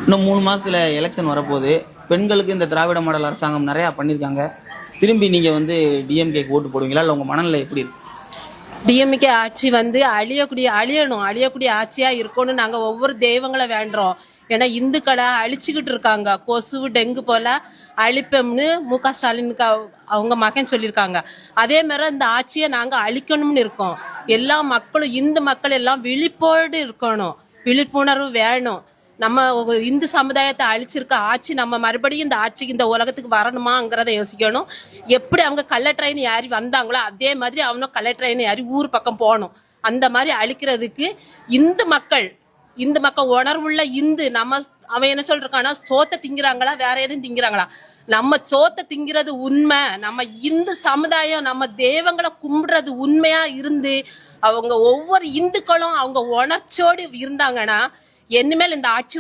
இன்னும் 3 மாசத்துல எலெக்ஷன் வரப்போகுது. பெண்களுக்கு இந்த திராவிட மாடல் அரசாங்கம் நிறையா பண்ணியிருக்காங்க. திரும்பி நீங்கள் வந்து டிஎம்கேக்கு ஓட்டு போடுவீங்களா, இல்லை உங்கள் மனநிலை எப்படி இருக்கு? டிஎம்கே ஆட்சி வந்து அழியக்கூடிய ஆட்சியா இருக்கணும்னு நாங்க ஒவ்வொரு தெய்வங்களை வேண்டுறோம். ஏன்னா இந்துக்களை அழிச்சுக்கிட்டு இருக்காங்க. கொசு டெங்கு போல அழிப்போம்னு மு.க.ஸ்டாலினுக்கு அவங்க மகன் சொல்லியிருக்காங்க. அதே மாதிரி இந்த ஆட்சியை நாங்க அழிக்கணும்னு இருக்கோம். எல்லா மக்களும் இந்து மக்கள் எல்லாம் விழிப்போடு இருக்கணும், விழிப்புணர்வு வேணும். நம்ம இந்து சமுதாயத்தை அழிச்சிருக்க ஆட்சி நம்ம மறுபடியும் இந்த ஆட்சிக்கு இந்த உலகத்துக்கு வரணுமாங்கிறத யோசிக்கணும். எப்படி அவங்க கள்ள ட்ரெயின் ஏறி வந்தாங்களோ அதே மாதிரி அவனும் கள்ள ட்ரெயின் ஏறி ஊர் பக்கம் போகணும். அந்த மாதிரி அழிக்கிறதுக்கு இந்து மக்கள் உணர்வுள்ள நம்ம அவன் என்ன சொல்றான்னா, சோத்தை திங்கிறாங்களா வேற எதுவும் திங்கிறாங்களா? நம்ம சோத்தை திங்கிறது உண்மை. நம்ம இந்து சமுதாயம் நம்ம தெய்வங்களை கும்பிடுறது உண்மையா இருந்து அவங்க ஒவ்வொரு இந்துக்களும் அவங்க உணர்ச்சியோடு இருந்தாங்கன்னா இனிமேல் இந்த ஆட்சி